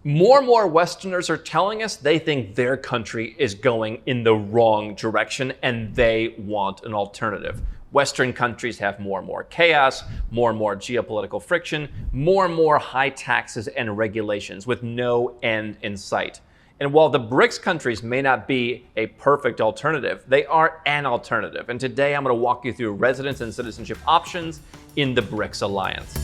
More and more Westerners are telling us they think their country is going in the wrong direction and they want an alternative. Western countries have more and more chaos, more and more geopolitical friction, more and more high taxes and regulations with no end in sight. And while the BRICS countries may not be a perfect alternative, they are an alternative. And today I'm going to walk you through residence and citizenship options in the BRICS alliance.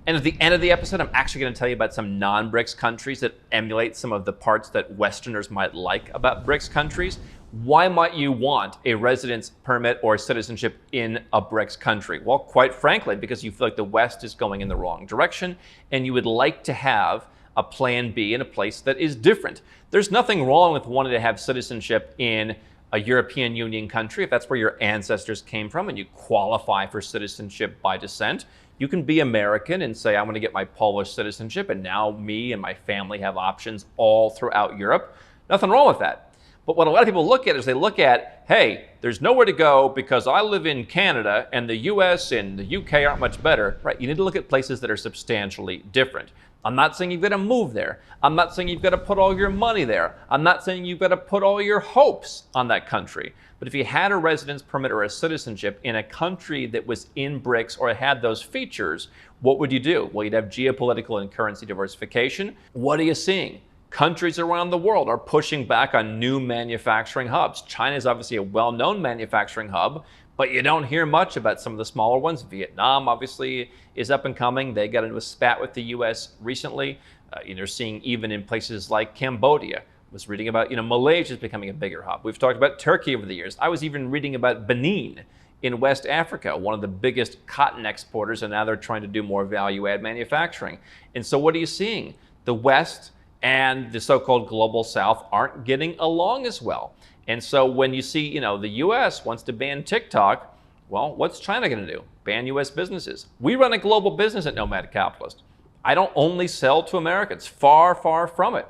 And at the end of the episode, I'm actually going to tell you about some non-BRICS countries that emulate some of the parts that Westerners might like about BRICS countries. Why might you want a residence permit or citizenship in a BRICS country? Well, quite frankly, because you feel like the West is going in the wrong direction and you would like to have a plan B in a place that is different. There's nothing wrong with wanting to have citizenship in a European Union country if that's where your ancestors came from and you qualify for citizenship by descent. You can be American and say, I'm going to get my Polish citizenship, and now me and my family have options all throughout Europe. Nothing wrong with that. But what a lot of people look at is they look at, hey, there's nowhere to go because I live in Canada and the US and the UK aren't much better. Right? You need to look at places that are substantially different. I'm not saying you've got to move there. I'm not saying you've got to put all your money there. I'm not saying you've got to put all your hopes on that country. But if you had a residence permit or a citizenship in a country that was in BRICS or had those features, what would you do? Well, you'd have geopolitical and currency diversification. What are you seeing? Countries around the world are pushing back on new manufacturing hubs. China is obviously a well-known manufacturing hub, but you don't hear much about some of the smaller ones. Vietnam obviously is up and coming. They got into a spat with the US recently. You're seeing even in places like Cambodia. I was reading about, Malaysia is becoming a bigger hub. We've talked about Turkey over the years. I was even reading about Benin in West Africa, one of the biggest cotton exporters, and now they're trying to do more value-add manufacturing. And so what are you seeing? The West and the so-called global South aren't getting along as well. And so when you see, the US wants to ban TikTok, well, what's China going to do? Ban US businesses. We run a global business at Nomad Capitalist. I don't only sell to Americans, far, far from it.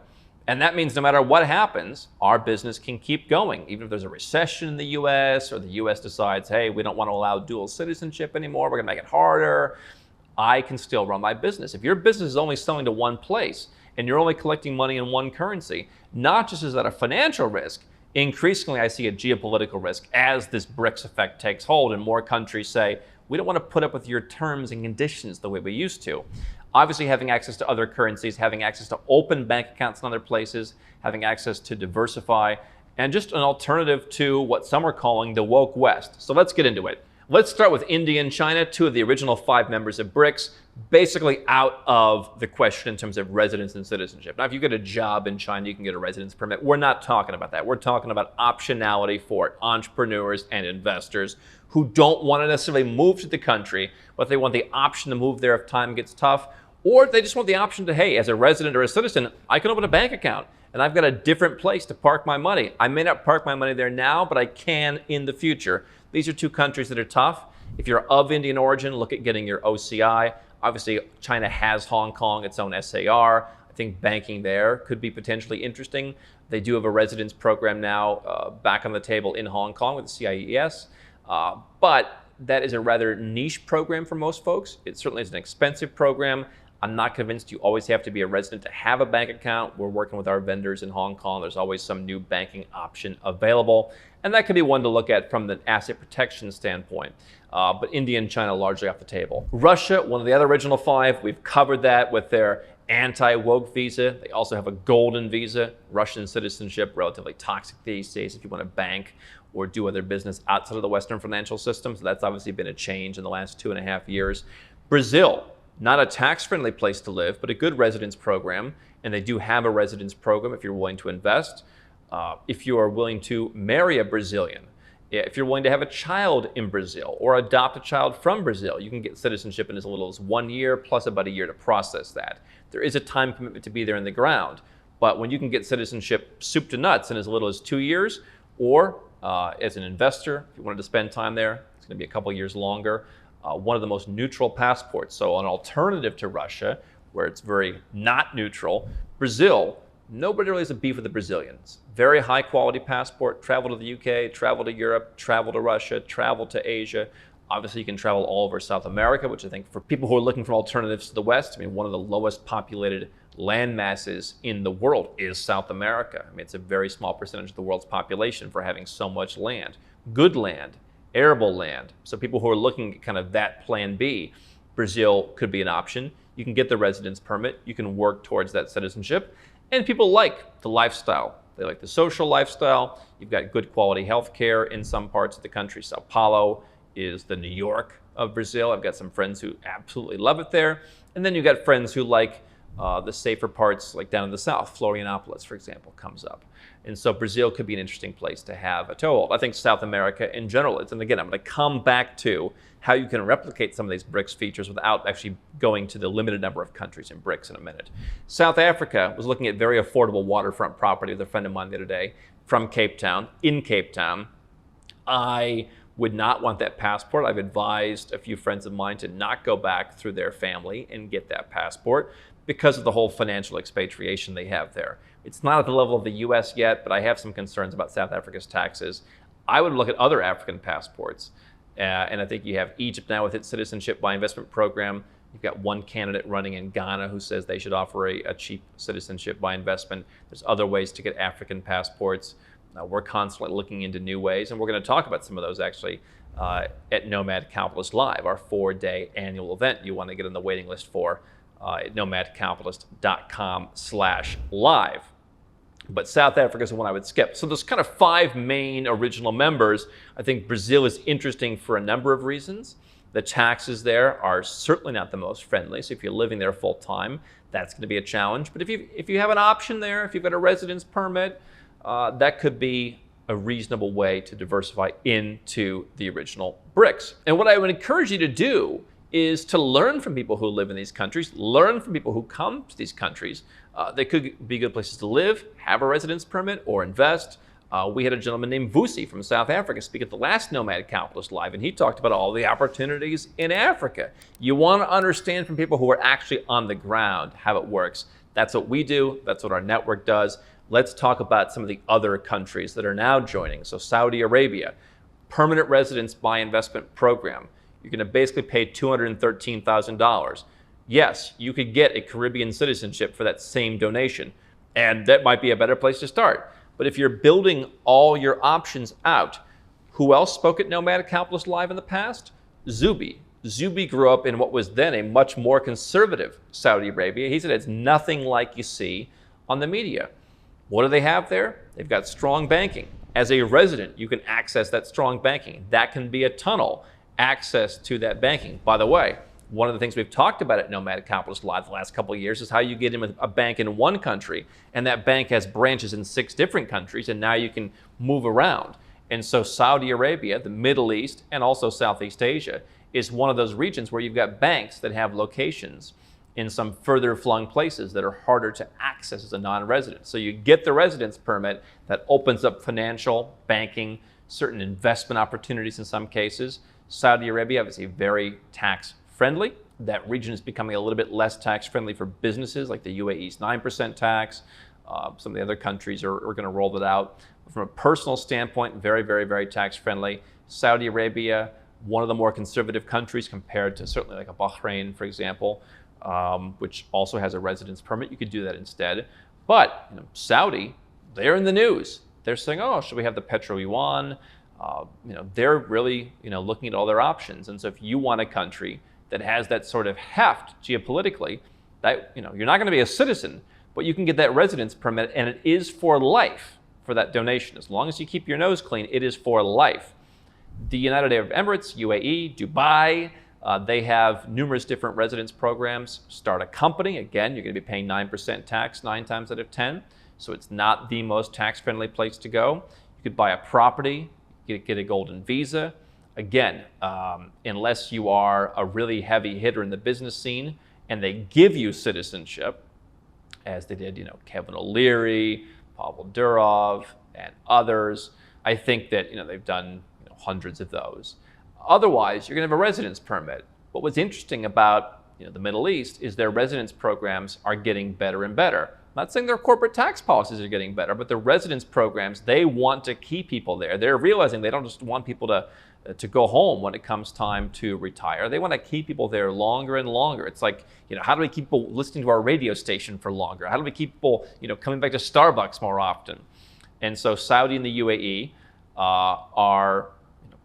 And that means no matter what happens, our business can keep going. Even if there's a recession in the US or the US decides, hey, we don't want to allow dual citizenship anymore, we're going to make it harder, I can still run my business. If your business is only selling to one place and you're only collecting money in one currency, not just is that a financial risk, increasingly I see a geopolitical risk as this BRICS effect takes hold and more countries say, we don't want to put up with your terms and conditions the way we used to. Obviously, having access to other currencies, having access to open bank accounts in other places, having access to diversify, and just an alternative to what some are calling the woke West. So let's get into it. Let's start with India and China, two of the original 5 members of BRICS, basically out of the question in terms of residence and citizenship. Now, if you get a job in China, you can get a residence permit. We're not talking about that. We're talking about optionality for entrepreneurs and investors who don't want to necessarily move to the country, but they want the option to move there if time gets tough, or they just want the option to, hey, as a resident or a citizen, I can open a bank account and I've got a different place to park my money. I may not park my money there now, but I can in the future. These are two countries that are tough. If you're of Indian origin, look at getting your OCI. Obviously, China has Hong Kong, its own SAR. I think banking there could be potentially interesting. They do have a residence program now back on the table in Hong Kong with the CIES. But that is a rather niche program for most folks. It certainly is an expensive program. I'm not convinced you always have to be a resident to have a bank account. We're working with our vendors in Hong Kong. There's always some new banking option available. And that could be one to look at from the asset protection standpoint. But India and China largely off the table. Russia, one of the other original 5, we've covered that with their anti-woke visa. They also have a golden visa. Russian citizenship, relatively toxic these days if you want to bank or do other business outside of the Western financial system. So that's obviously been a change in the last 2.5 years. Brazil, not a tax-friendly place to live, but a good residence program. And they do have a residence program if you're willing to invest. If you are willing to marry a Brazilian, if you're willing to have a child in Brazil or adopt a child from Brazil, you can get citizenship in as little as 1 year plus about a year to process that. There is a time commitment to be there in the ground, but when you can get citizenship soup to nuts in as little as 2 years, or as an investor, if you wanted to spend time there, it's going to be a couple years longer. One of the most neutral passports, so an alternative to Russia, where it's very not neutral. Brazil, nobody really has a beef with the Brazilians. Very high quality passport, travel to the UK, travel to Europe, travel to Russia, travel to Asia. Obviously, you can travel all over South America, which I think for people who are looking for alternatives to the West, I mean, one of the lowest populated land masses in the world is South America. I mean, it's a very small percentage of the world's population for having so much land. Good land, arable land. So people who are looking at kind of that plan B, Brazil could be an option. You can get the residence permit. You can work towards that citizenship. And people like the lifestyle. They like the social lifestyle. You've got good quality health care in some parts of the country. Sao Paulo is the New York of Brazil. I've got some friends who absolutely love it there. And then you've got friends who like the safer parts, like down in the south. Florianopolis, for example, comes up. And so Brazil could be an interesting place to have a toehold. I think South America in general is, and again, I'm going to come back to how you can replicate some of these BRICS features without actually going to the limited number of countries in BRICS in a minute. South Africa was looking at very affordable waterfront property with a friend of mine the other day from Cape Town, in Cape Town. I would not want that passport. I've advised a few friends of mine to not go back through their family and get that passport because of the whole financial expatriation they have there. It's not at the level of the US yet, but I have some concerns about South Africa's taxes. I would look at other African passports. And I think you have Egypt now with its Citizenship by Investment program. You've got one candidate running in Ghana who says they should offer a cheap citizenship by investment. There's other ways to get African passports. We're constantly looking into new ways, and we're going to talk about some of those actually at Nomad Capitalist Live, our 4-day annual event you want to get on the waiting list for at nomadcapitalist.com/live. But South Africa is the one I would skip. So there's kind of 5 main original members. I think Brazil is interesting for a number of reasons. The taxes there are certainly not the most friendly. So if you're living there full time, that's going to be a challenge. But if you have an option there, if you've got a residence permit, that could be a reasonable way to diversify into the original BRICS. And what I would encourage you to do is to learn from people who live in these countries, learn from people who come to these countries. They could be good places to live, have a residence permit, or invest. We had a gentleman named Vusi from South Africa speak at the last Nomad Capitalist Live, and he talked about all the opportunities in Africa. You want to understand from people who are actually on the ground how it works. That's what we do. That's what our network does. Let's talk about some of the other countries that are now joining. So Saudi Arabia, permanent residence by investment program. You're going to basically pay $213,000. Yes, you could get a Caribbean citizenship for that same donation, and that might be a better place to start. But if you're building all your options out, who else spoke at Nomad Capitalist Live in the past? Zubi. Zubi grew up in what was then a much more conservative Saudi Arabia. He said it's nothing like you see on the media. What do they have there? They've got strong banking. As a resident, you can access that strong banking. That can be a tunnel access to that banking. By the way, one of the things we've talked about at Nomad Capitalist Live the last couple of years is how you get in with a bank in one country, and that bank has branches in 6 different countries, and now you can move around. And so Saudi Arabia, the Middle East, and also Southeast Asia is one of those regions where you've got banks that have locations in some further flung places that are harder to access as a non-resident. So you get the residence permit that opens up financial, banking, certain investment opportunities in some cases. Saudi Arabia, obviously very tax friendly. That region is becoming a little bit less tax friendly for businesses, like the UAE's 9% tax. Some of the other countries are going to roll it out. From a personal standpoint, very, very, very tax friendly. Saudi Arabia, one of the more conservative countries compared to certainly like a Bahrain, for example, which also has a residence permit. You could do that instead. But Saudi, they're in the news. They're saying, oh, should we have the petro yuan? They're really looking at all their options. And so if you want a country that has that sort of heft geopolitically, that you're not going to be a citizen, but you can get that residence permit, and it is for life for that donation. As long as you keep your nose clean, it is for life. The United Arab Emirates, UAE, Dubai, they have numerous different residence programs. Start a company, again, you're going to be paying 9% tax 9 times out of 10. So it's not the most tax-friendly place to go. You could buy a property, get a golden visa. Again, unless you are a really heavy hitter in the business scene and they give you citizenship, as they did, Kevin O'Leary, Pavel Durov, and others, I think that they've done hundreds of those. Otherwise, you're going to have a residence permit. But what's interesting about the Middle East is their residence programs are getting better and better. I'm not saying their corporate tax policies are getting better, but the residence programs, they want to keep people there. They're realizing they don't just want people to to go home when it comes time to retire. They want to keep people there longer and longer. It's like, how do we keep people listening to our radio station for longer? How do we keep people, coming back to Starbucks more often? And so Saudi and the UAE are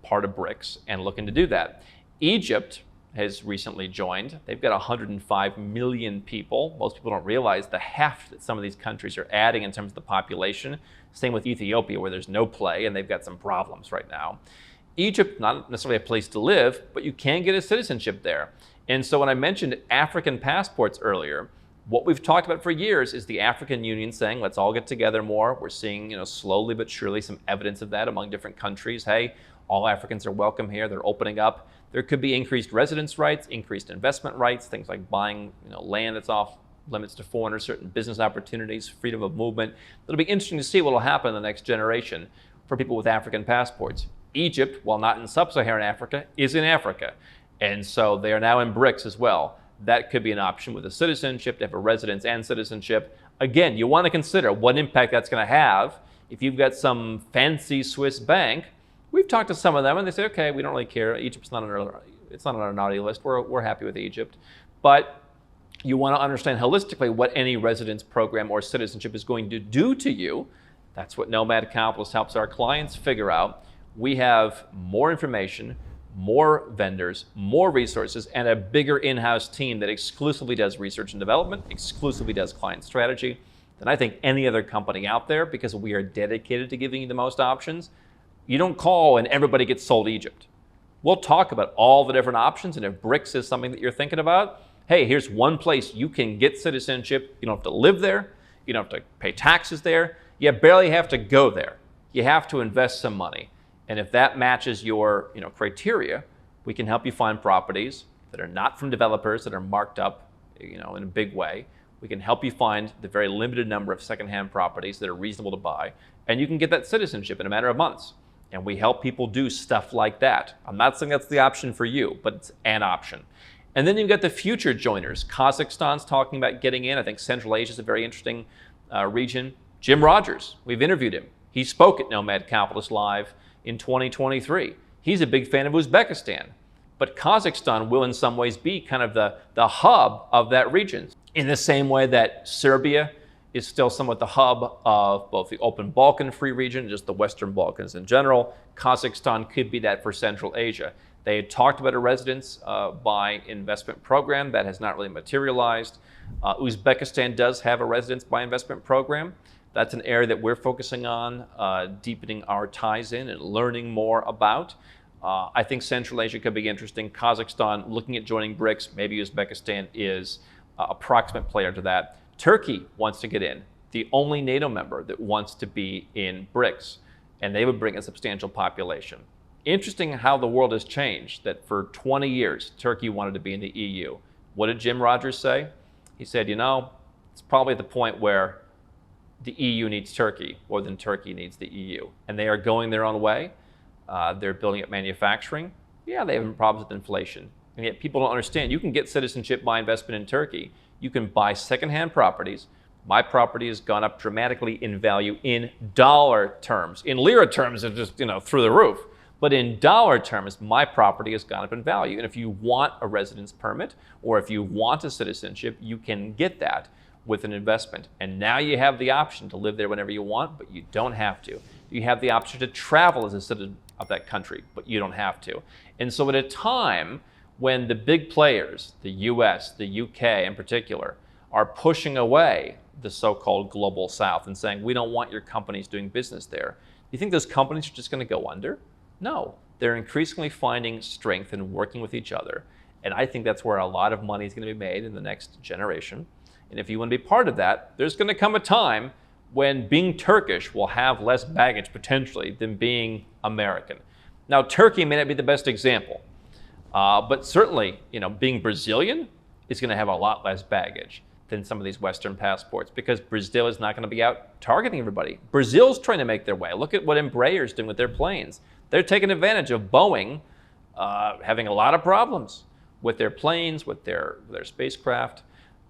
part of BRICS and looking to do that. Egypt has recently joined. They've got 105 million people. Most people don't realize the heft that some of these countries are adding in terms of the population. Same with Ethiopia, where there's no play and they've got some problems right now. Egypt, not necessarily a place to live, but you can get a citizenship there. And so when I mentioned African passports earlier, what we've talked about for years is the African Union saying, let's all get together more. We're seeing, slowly but surely some evidence of that among different countries. Hey, all Africans are welcome here. They're opening up. There could be increased residence rights, increased investment rights, things like buying, land that's off limits to foreigners, certain business opportunities, freedom of movement. It'll be interesting to see what will happen in the next generation for people with African passports. Egypt, while not in sub-Saharan Africa, is in Africa. And so they are now in BRICS as well. That could be an option with a citizenship, to have a residence and citizenship. Again, you want to consider what impact that's going to have. If you've got some fancy Swiss bank, we've talked to some of them and they say, okay, we don't really care. Egypt's not on our naughty list. We're happy with Egypt. But you want to understand holistically what any residence program or citizenship is going to do to you. That's what Nomad Capitalist helps our clients figure out. We have more information, more vendors, more resources, and a bigger in-house team that exclusively does research and development, exclusively does client strategy than I think any other company out there, because we are dedicated to giving you the most options. You don't call and everybody gets sold Egypt. We'll talk about all the different options, and if BRICS is something that you're thinking about, hey, here's one place you can get citizenship. You don't have to live there. You don't have to pay taxes there. You barely have to go there. You have to invest some money. And if that matches your criteria, we can help you find properties that are not from developers, that are marked up in a big way. We can help you find the very limited number of secondhand properties that are reasonable to buy. And you can get that citizenship in a matter of months. And we help people do stuff like that. I'm not saying that's the option for you, but it's an option. And then you've got the future joiners. Kazakhstan's talking about getting in. I think Central Asia is a very interesting region. Jim Rogers, we've interviewed him. He spoke at Nomad Capitalist Live in 2023. He's a big fan of Uzbekistan. But Kazakhstan will in some ways be kind of the hub of that region. In the same way that Serbia is still somewhat the hub of both the open Balkan free region, just the Western Balkans in general. Kazakhstan could be that for Central Asia. They had talked about a residence by investment program that has not really materialized. Uzbekistan does have a residence by investment program. That's an area that we're focusing on, deepening our ties in and learning more about. I think Central Asia could be interesting. Kazakhstan, looking at joining BRICS, maybe Uzbekistan is a proximate player to that. Turkey wants to get in, the only NATO member that wants to be in BRICS, and they would bring a substantial population. Interesting how the world has changed, that for 20 years, Turkey wanted to be in the EU. What did Jim Rogers say? He said, it's probably at the point where the EU needs Turkey more than Turkey needs the EU. And they are going their own way. They're building up manufacturing. Yeah, they have problems with inflation. And yet people don't understand. You can get citizenship by investment in Turkey. You can buy secondhand properties. My property has gone up dramatically in value in dollar terms. In lira terms, it's just through the roof. But in dollar terms, my property has gone up in value. And if you want a residence permit or if you want a citizenship, you can get that with an investment. And now you have the option to live there whenever you want, but you don't have to. You have the option to travel as a citizen of that country, but you don't have to. And so at a time when the big players, the US, the UK in particular, are pushing away the so-called global south and saying, we don't want your companies doing business there. Do you think those companies are just going to go under? No, they're increasingly finding strength in working with each other. And I think that's where a lot of money is going to be made in the next generation. And if you want to be part of that, there's going to come a time when being Turkish will have less baggage potentially than being American. Now, Turkey may not be the best example, but certainly, being Brazilian is going to have a lot less baggage than some of these Western passports, because Brazil is not going to be out targeting everybody. Brazil's trying to make their way. Look at what Embraer's doing with their planes. They're taking advantage of Boeing having a lot of problems with their planes, with their spacecraft.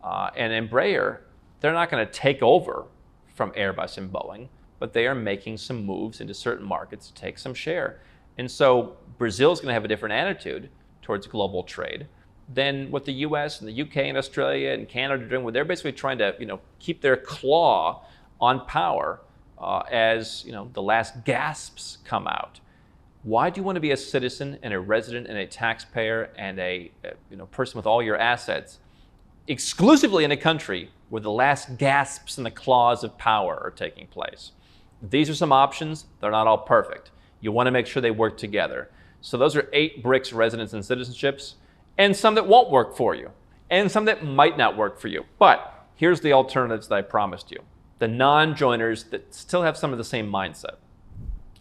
And Embraer, they're not going to take over from Airbus and Boeing, but they are making some moves into certain markets to take some share. And so Brazil's going to have a different attitude towards global trade than what the US and the UK and Australia and Canada are doing, where they're basically trying to keep their claw on power as the last gasps come out. Why do you want to be a citizen and a resident and a taxpayer and a person with all your assets exclusively in a country where the last gasps and the claws of power are taking place? These are some options. They're not all perfect. You want to make sure they work together. So those are 8 BRICS residents and citizenships, and some that won't work for you, and some that might not work for you. But here's the alternatives that I promised you. The non-joiners that still have some of the same mindset.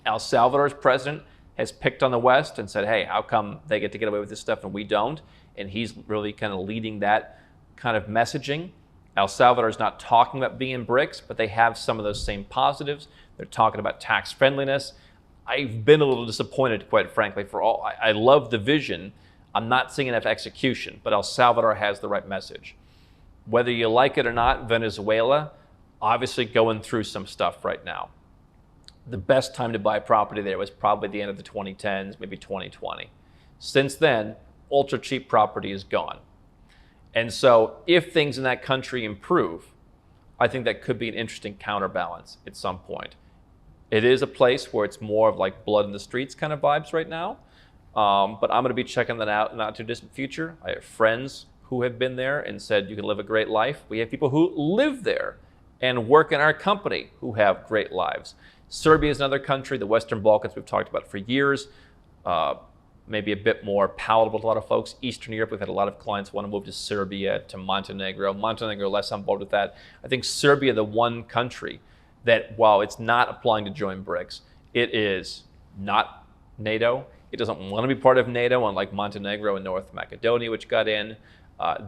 El Salvador's president has picked on the West and said, hey, how come they get to get away with this stuff and we don't? And he's really kind of leading that kind of messaging. El Salvador is not talking about being in BRICS, but they have some of those same positives. They're talking about tax friendliness. I've been a little disappointed, quite frankly, I love the vision. I'm not seeing enough execution, but El Salvador has the right message. Whether you like it or not, Venezuela, obviously going through some stuff right now. The best time to buy property there was probably the end of the 2010s, maybe 2020. Since then, ultra cheap property is gone. And so if things in that country improve, I think that could be an interesting counterbalance at some point. It is a place where it's more of like blood in the streets kind of vibes right now. But I'm going to be checking that out in the not too distant future. I have friends who have been there and said you can live a great life. We have people who live there and work in our company who have great lives. Serbia is another country, the Western Balkans we've talked about for years, maybe a bit more palatable to a lot of folks. Eastern Europe, we've had a lot of clients want to move to Serbia, to Montenegro. Montenegro, less on board with that. I think Serbia, the one country that while it's not applying to join BRICS, it is not NATO. It doesn't want to be part of NATO, unlike Montenegro and North Macedonia, which got in.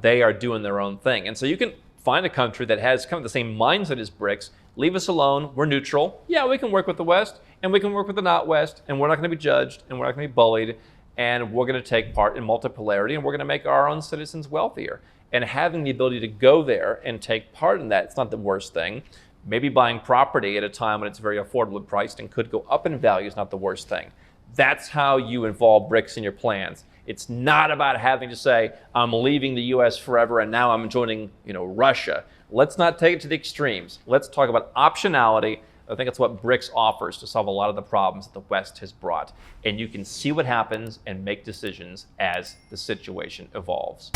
They are doing their own thing. And so you can find a country that has kind of the same mindset as BRICS. Leave us alone. We're neutral. Yeah, we can work with the West, and we can work with the not West, and we're not going to be judged, and we're not going to be bullied, and we're going to take part in multipolarity, and we're going to make our own citizens wealthier. And having the ability to go there and take part in that, it's not the worst thing. Maybe buying property at a time when it's very affordably priced and could go up in value is not the worst thing. That's how you involve BRICS in your plans. It's not about having to say, I'm leaving the US forever and now I'm joining, Russia. Let's not take it to the extremes. Let's talk about optionality. I think that's what BRICS offers to solve a lot of the problems that the West has brought. And you can see what happens and make decisions as the situation evolves.